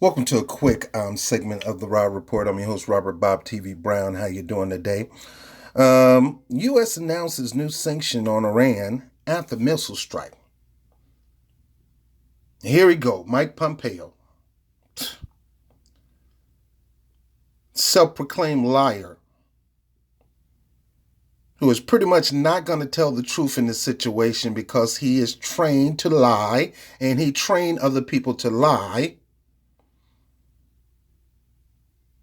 Welcome to a quick segment of the Rob Report. I'm your host, Robert Bob TV Brown. How you doing today? U.S. announces new sanction on Iran after missile strike. Here we go. Mike Pompeo, self-proclaimed liar, who is pretty much not going to tell the truth in this situation because he is trained to lie and he trained other people to lie.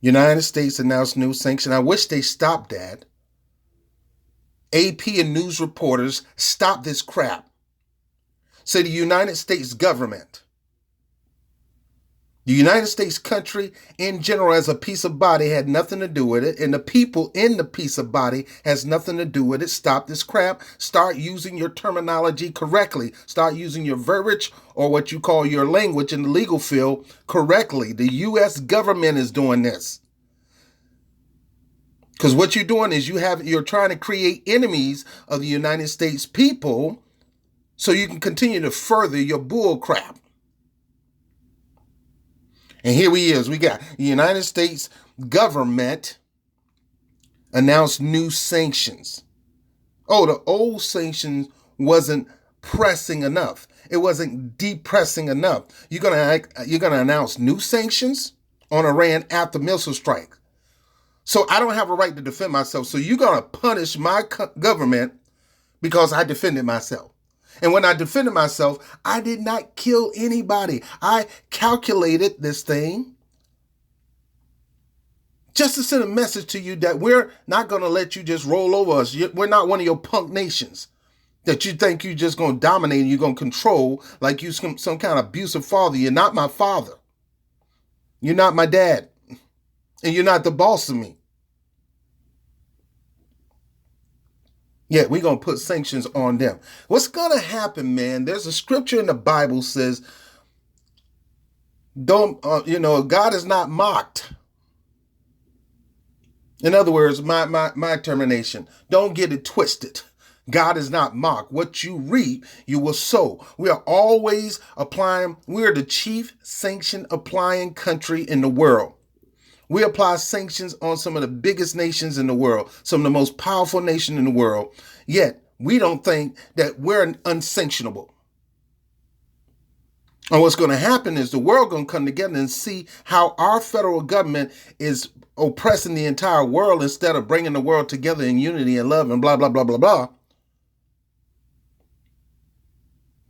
United States announced new sanction. I wish they stopped that. AP and news reporters, stop this crap. Say the United States government, the United States country in general as a piece of body had nothing to do with it, and the people in the piece of body has nothing to do with it. Stop this crap. Start using your terminology correctly. Start using your verbiage or what you call your language in the legal field correctly. The U.S. government is doing this. Because what you're doing is you're trying to create enemies of the United States people so you can continue to further your bull crap. And here we is. We got the United States government announced new sanctions. Oh, the old sanctions wasn't pressing enough. It wasn't depressing enough. You're gonna announce new sanctions on Iran after missile strike. So I don't have a right to defend myself. So you're going to punish my government because I defended myself. And when I defended myself, I did not kill anybody. I calculated this thing just to send a message to you that we're not going to let you just roll over us. We're not one of your punk nations that you think you're just going to dominate and you're going to control like you some kind of abusive father. You're not my father. You're not my dad. And you're not the boss of me. Yeah, we're going to put sanctions on them. What's going to happen, man? There's a scripture in the Bible says, God is not mocked. In other words, my termination, don't get it twisted. God is not mocked. What you reap, you will sow. We are always applying. We're the chief sanction applying country in the world. We apply sanctions on some of the biggest nations in the world, some of the most powerful nations in the world, yet we don't think that we're unsanctionable. And what's going to happen is the world going to come together and see how our federal government is oppressing the entire world instead of bringing the world together in unity and love and blah, blah, blah, blah, blah.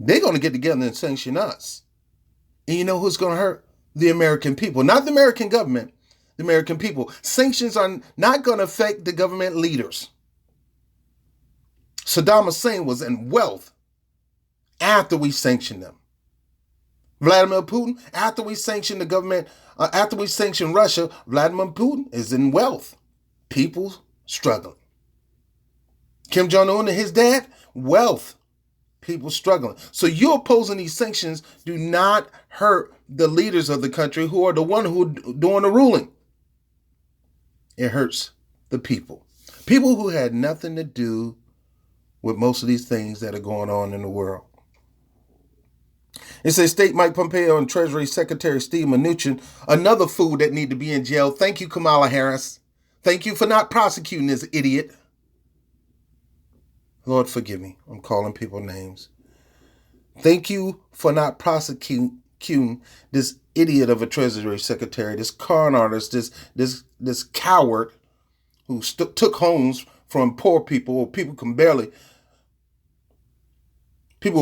They're going to get together and sanction us. And you know who's going to hurt? The American people, not the American government. The American people. Sanctions are not going to affect the government leaders. Saddam Hussein was in wealth after we sanctioned them. Vladimir Putin, after we sanctioned the government, after we sanctioned Russia, Vladimir Putin is in wealth. People struggling. Kim Jong-un and his dad, wealth. People struggling. So you opposing these sanctions do not hurt the leaders of the country who are the one who are doing the ruling. It hurts the people. People who had nothing to do with most of these things that are going on in the world. It says State Mike Pompeo and Treasury Secretary Steve Mnuchin, another fool that need to be in jail. Thank you, Kamala Harris. Thank you for not prosecuting this idiot. Lord, forgive me. I'm calling people names. Thank you for not prosecuting this idiot of a Treasury Secretary, this con artist, this coward who took homes from poor people, or people were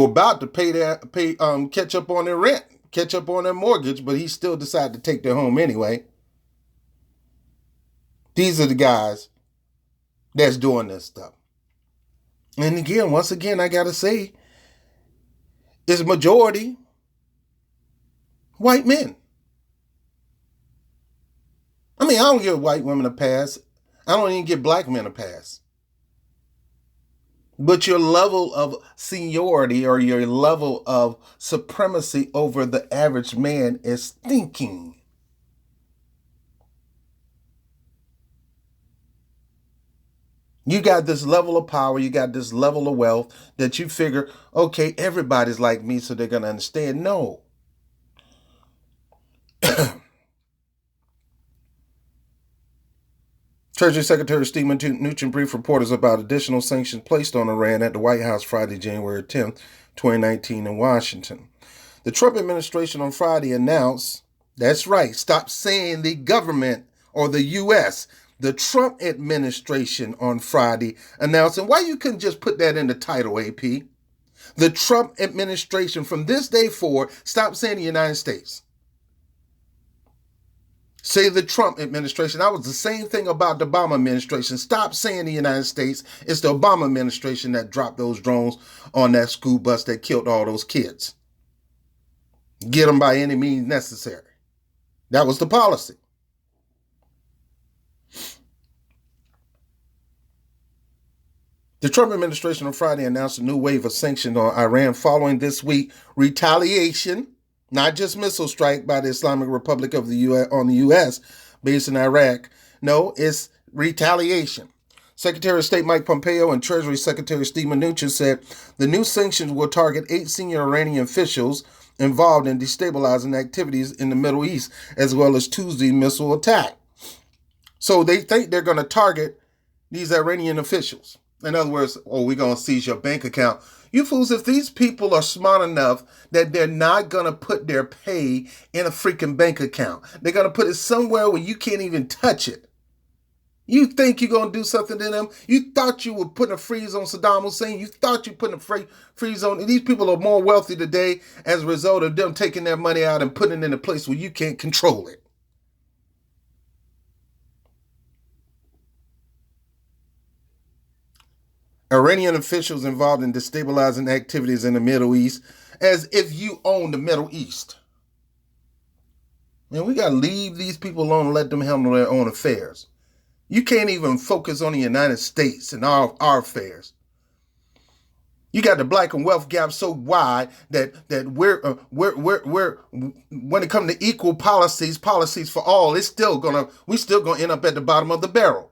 about to catch up on their rent, catch up on their mortgage, but he still decided to take their home anyway. These are the guys that's doing this stuff. And again, once again, I got to say, it's majority white men. I mean, I don't give white women a pass. I don't even give black men a pass. But your level of seniority or your level of supremacy over the average man is stinking. You got this level of power, you got this level of wealth that you figure, okay, everybody's like me, so they're going to understand. No. Treasury Secretary Steve Mnuchin briefed reporters about additional sanctions placed on Iran at the White House Friday, January 10th, 2019 in Washington. The Trump administration on Friday announced, that's right, stop saying the government or the U.S., the Trump administration on Friday announced, and why you couldn't just put that in the title, AP? The Trump administration from this day forward, stop saying the United States. Say the Trump administration. That was the same thing about the Obama administration. Stop saying the United States. It's the Obama administration that dropped those drones on that school bus that killed all those kids. Get them by any means necessary. That was the policy. The Trump administration on Friday announced a new wave of sanctions on Iran following this week retaliation, not just missile strike by the Islamic Republic of the U.S. on the U.S. based in Iraq. No, it's retaliation. Secretary of State Mike Pompeo and Treasury Secretary Steve Mnuchin said the new sanctions will target 8 senior Iranian officials involved in destabilizing activities in the Middle East, as well as Tuesday missile attack. So they think they're going to target these Iranian officials. In other words, we're going to seize your bank account. You fools, if these people are smart enough that they're not going to put their pay in a freaking bank account, they're going to put it somewhere where you can't even touch it. You think you're going to do something to them? You thought you were putting a freeze on Saddam Hussein? You thought you were putting a freeze on... These people are more wealthy today as a result of them taking their money out and putting it in a place where you can't control it. Iranian officials involved in destabilizing activities in the Middle East, as if you own the Middle East. Man, we got to leave these people alone and let them handle their own affairs. You can't even focus on the United States and our affairs. You got the black and wealth gap so wide that we're when it comes to equal policies for all, we're still gonna end up at the bottom of the barrel.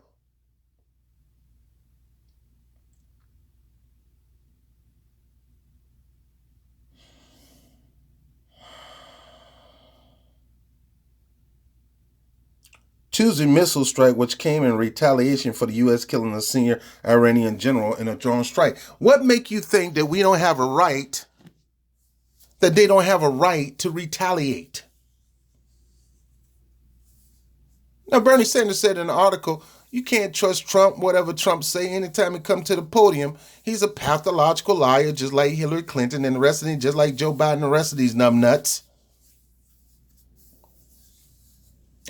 Tuesday missile strike, which came in retaliation for the U.S. killing a senior Iranian general in a drone strike. What make you think that we don't have a right, that they don't have a right to retaliate? Now, Bernie Sanders said in an article, you can't trust Trump, whatever Trump say, anytime he comes to the podium. He's a pathological liar, just like Hillary Clinton and the rest of them, just like Joe Biden and the rest of these numbnuts.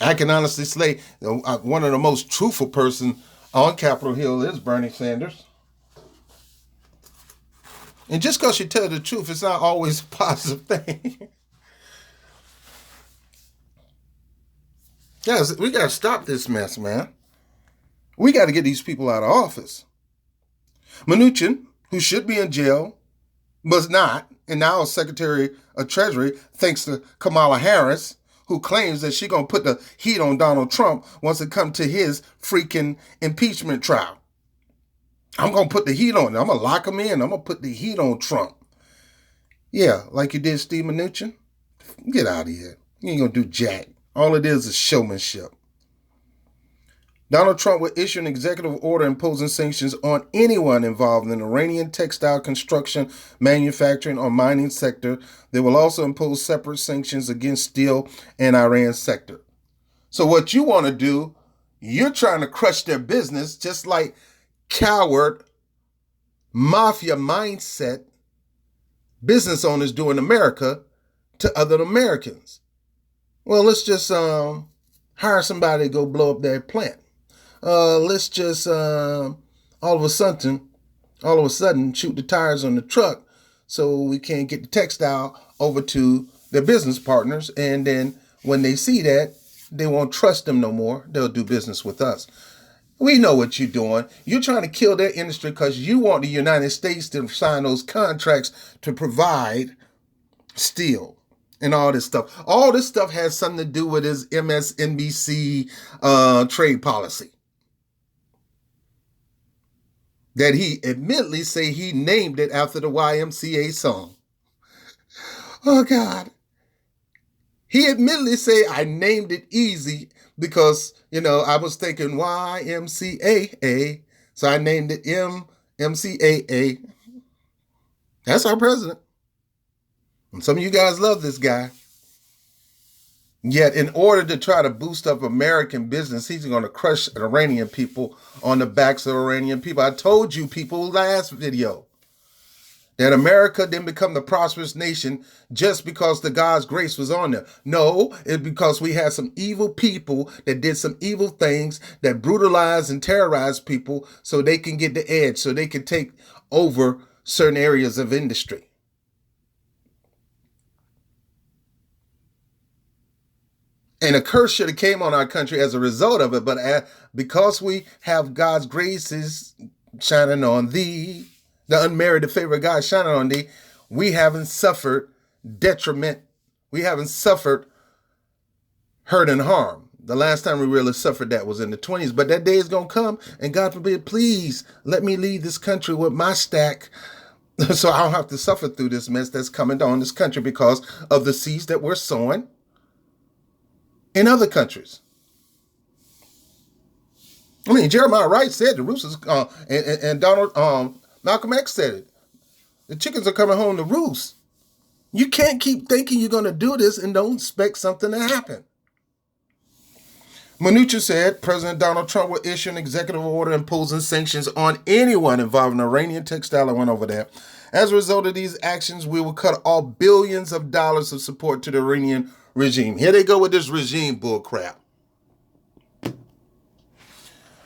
I can honestly say one of the most truthful person on Capitol Hill is Bernie Sanders. And just because you tell the truth, it's not always a positive thing. Guys, we got to stop this mess, man. We got to get these people out of office. Mnuchin, who should be in jail, was not, and now is Secretary of Treasury, thanks to Kamala Harris, who claims that she's going to put the heat on Donald Trump once it comes to his freaking impeachment trial. I'm going to put the heat on him. I'm going to lock him in. I'm going to put the heat on Trump. Yeah, like you did Steve Mnuchin. Get out of here. You ain't going to do jack. All it is showmanship. Donald Trump will issue an executive order imposing sanctions on anyone involved in the Iranian textile construction, manufacturing, or mining sector. They will also impose separate sanctions against steel and Iran sector. So what you want to do, you're trying to crush their business just like coward, mafia mindset business owners do in America to other Americans. Well, let's just hire somebody to go blow up their plant. Let's just all of a sudden shoot the tires on the truck so we can't get the textile over to their business partners. And then when they see that, they won't trust them no more. They'll do business with us. We know what you're doing. You're trying to kill their industry because you want the United States to sign those contracts to provide steel and all this stuff. All this stuff has something to do with his MSNBC trade policy that he admittedly say he named it after the YMCA song. Oh, God. He admittedly said, I named it easy because, I was thinking YMCAA. So I named it MCAA. That's our president. And some of you guys love this guy. Yet in order to try to boost up American business, he's going to crush Iranian people on the backs of Iranian people. I told you people last video that America didn't become the prosperous nation just because the God's grace was on them. No, it's because we had some evil people that did some evil things that brutalized and terrorized people so they can get the edge, so they can take over certain areas of industry. And a curse should have came on our country as a result of it, but because we have God's graces shining on thee, the unmerited favor of God shining on thee, we haven't suffered detriment. We haven't suffered hurt and harm. The last time we really suffered that was in the 20s, but that day is going to come, and God forbid, please let me leave this country with my stack so I don't have to suffer through this mess that's coming on this country because of the seeds that we're sowing in other countries. I mean, Jeremiah Wright said the roosters, and Donald Malcolm X said it. The chickens are coming home to roost. You can't keep thinking you're going to do this and don't expect something to happen. Mnuchin said President Donald Trump will issue an executive order imposing sanctions on anyone involved in Iranian textile. I went over that. As a result of these actions, we will cut off billions of dollars of support to the Iranian regime. Here they go with this regime bullcrap.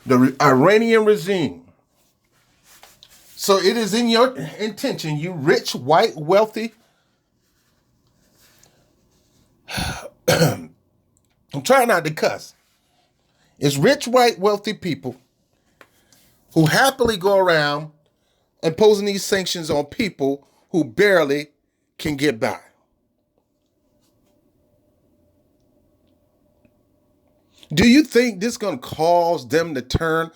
The Iranian regime. So it is in your intention, you rich, white, wealthy. I'm trying not to cuss. It's rich, white, wealthy people who happily go around imposing these sanctions on people who barely can get by. Do you think this is going to cause them to turn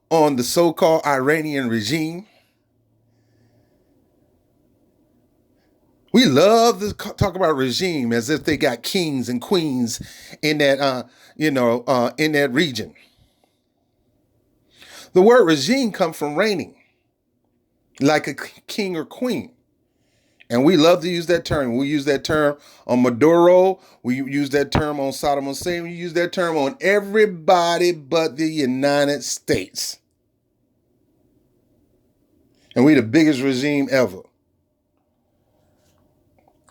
on the so-called Iranian regime? We love to talk about regime as if they got kings and queens in that, in that region. The word regime comes from reigning, like a king or queen. And we love to use that term. We use that term on Maduro. We use that term on Saddam Hussein. We use that term on everybody but the United States. And we the biggest regime ever.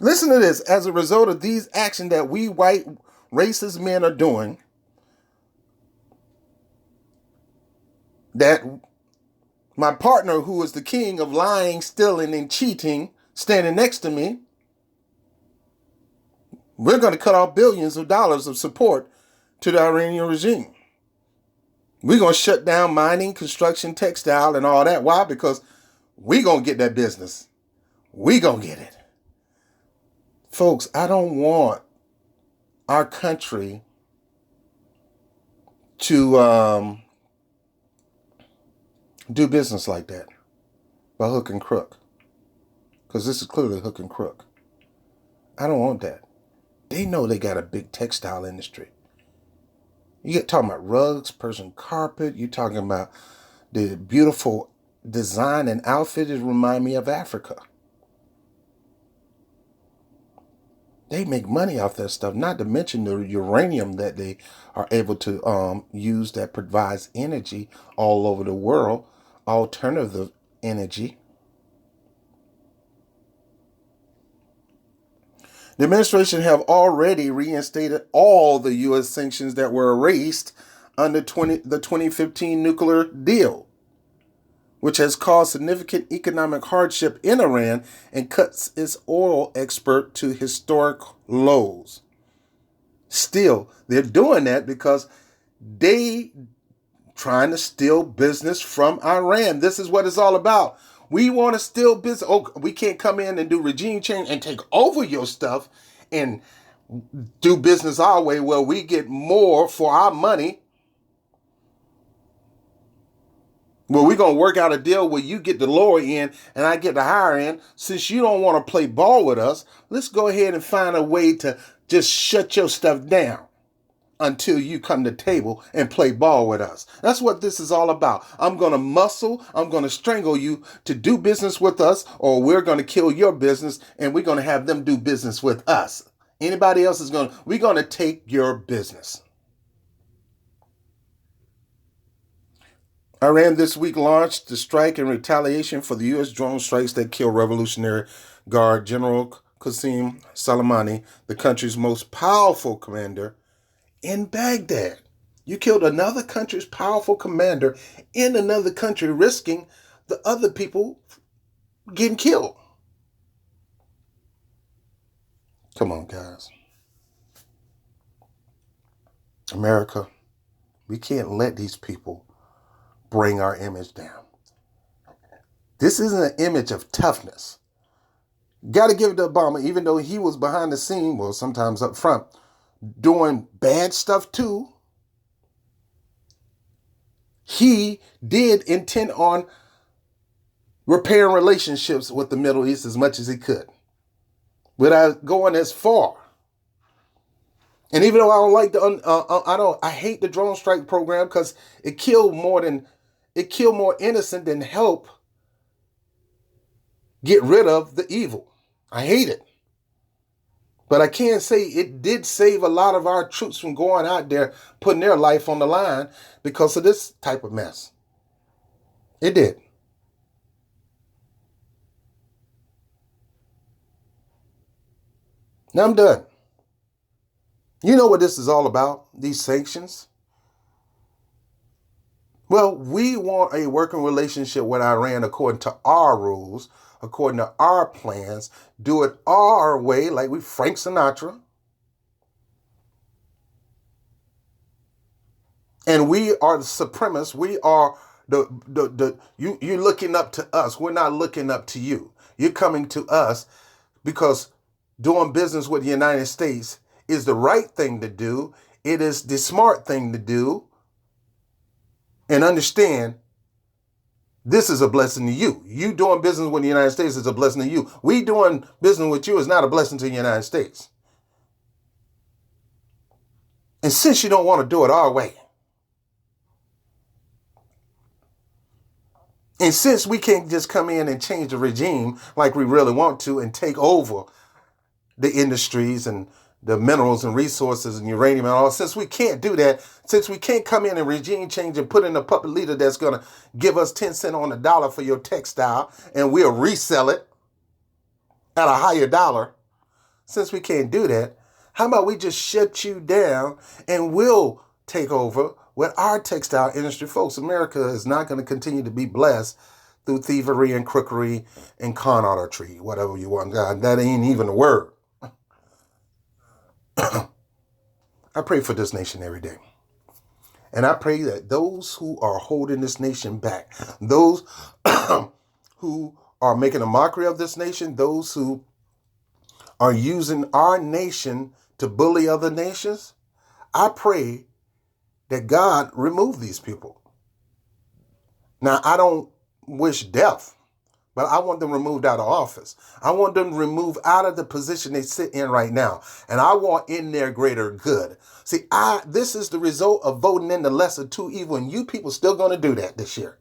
Listen to this. As a result of these actions that we white racist men are doing, that my partner, who is the king of lying, stealing, and cheating, standing next to me, we're going to cut off billions of dollars of support to the Iranian regime. We're going to shut down mining, construction, textile, and all that. Why? Because we're going to get that business. We're going to get it. Folks, I don't want our country to do business like that by hook and crook. Because this is clearly hook and crook. I don't want that. They know they got a big textile industry. You're talking about rugs, Persian carpet. You're talking about the beautiful design and outfit. It remind me of Africa. They make money off that stuff, not to mention the uranium that they are able to use that provides energy all over the world, alternative energy. The administration have already reinstated all the U.S. sanctions that were erased under the 2015 nuclear deal, which has caused significant economic hardship in Iran and cuts its oil export to historic lows. Still, they're doing that because they trying to steal business from Iran. This is what it's all about. We want to steal business. Oh, we can't come in and do regime change and take over your stuff and do business our way where we get more for our money. Well, we're going to work out a deal where you get the lower end and I get the higher end. Since you don't want to play ball with us, let's go ahead and find a way to just shut your stuff down until you come to the table and play ball with us. That's what this is all about. I'm going to muscle, I'm going to strangle you to do business with us, or we're going to kill your business and we're going to have them do business with us. Anybody else we're going to take your business. Iran this week launched the strike in retaliation for the U.S. drone strikes that killed Revolutionary Guard General Qasem Soleimani, the country's most powerful commander, in Baghdad. You killed another country's powerful commander in another country, risking the other people getting killed. Come on, guys. America, we can't let these people bring our image down. This isn't an image of toughness. Got to give it to Obama, even though he was behind the scene, well, sometimes up front, doing bad stuff too. He did intend on repairing relationships with the Middle East as much as he could, without going as far. And even though I don't like I hate the drone strike program because it killed more innocent than help get rid of the evil. I hate it. But I can say it did save a lot of our troops from going out there, putting their life on the line because of this type of mess. It did. Now I'm done. You know what this is all about, these sanctions? Well, we want a working relationship with Iran according to our rules, according to our plans, do it our way, like we Frank Sinatra. And we are the supremacists. We are you're looking up to us. We're not looking up to you. You're coming to us because doing business with the United States is the right thing to do. It is the smart thing to do. And understand, this is a blessing to you. You doing business with the United States is a blessing to you. We doing business with you is not a blessing to the United States. And since you don't want to do it our way, and since we can't just come in and change the regime like we really want to and take over the industries and the minerals and resources and uranium and all, since we can't do that, since we can't come in and regime change and put in a puppet leader that's going to give us 10 cents on the dollar for your textile and we'll resell it at a higher dollar, since we can't do that, how about we just shut you down and we'll take over with our textile industry? Folks, America is not going to continue to be blessed through thievery and crookery and con artistry, whatever you want. God, that ain't even a word. I pray for this nation every day. And I pray that those who are holding this nation back, those who are making a mockery of this nation, those who are using our nation to bully other nations, I pray that God remove these people. Now, I don't wish death, but I want them removed out of office. I want them removed out of the position they sit in right now. And I want in their greater good. See, this is the result of voting in the lesser two evil, and you people still going to do that this year.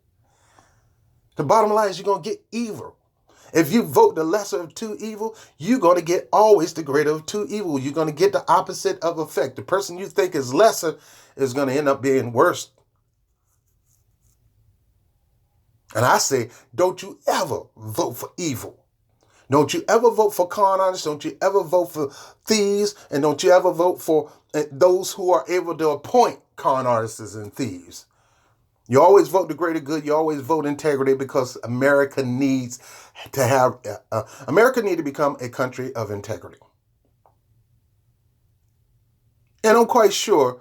The bottom line is you're going to get evil. If you vote the lesser of two evil, you're going to get always the greater of two evil. You're going to get the opposite of effect. The person you think is lesser is going to end up being worse. And I say, don't you ever vote for evil. Don't you ever vote for con artists. Don't you ever vote for thieves. And don't you ever vote for those who are able to appoint con artists and thieves. You always vote the greater good. You always vote integrity, because America needs to become a country of integrity. And I'm quite sure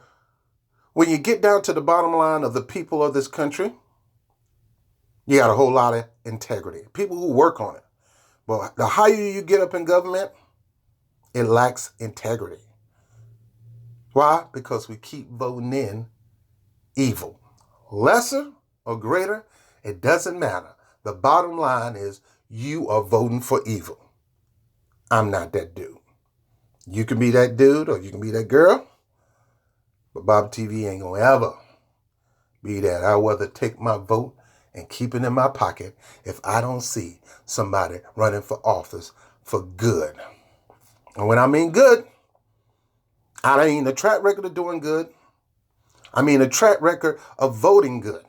when you get down to the bottom line of the people of this country, you got a whole lot of integrity. People who work on it. But the higher you get up in government, it lacks integrity. Why? Because we keep voting in evil. Lesser or greater, it doesn't matter. The bottom line is you are voting for evil. I'm not that dude. You can be that dude or you can be that girl, but Bob TV ain't gonna ever be that. I'd rather take my vote and keep it in my pocket if I don't see somebody running for office for good. And when I mean good, I mean a track record of doing good. I mean a track record of voting good.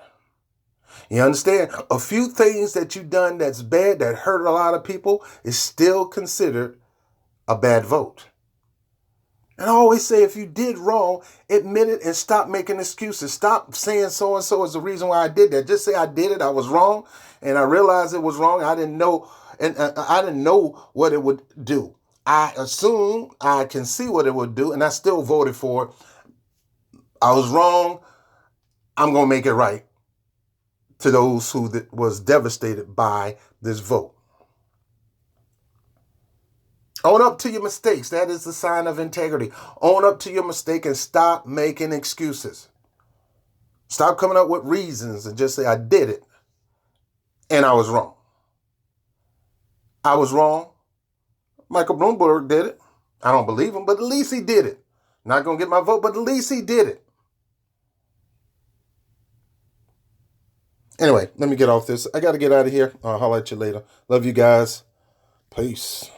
You understand? A few things that you've done that's bad, that hurt a lot of people, is still considered a bad vote. And I always say, if you did wrong, admit it and stop making excuses. Stop saying so-and-so is the reason why I did that. Just say I did it, I was wrong, and I realized it was wrong. I didn't know, and I didn't know what it would do. I assumed I can see what it would do, and I still voted for it. I was wrong. I'm going to make it right to those who was devastated by this vote. Own up to your mistakes. That is the sign of integrity. Own up to your mistake and stop making excuses. Stop coming up with reasons and just say, I did it and I was wrong. I was wrong. Michael Bloomberg did it. I don't believe him, but at least he did it. Not going to get my vote, but at least he did it. Anyway, let me get off this. I got to get out of here. I'll holler at you later. Love you guys. Peace.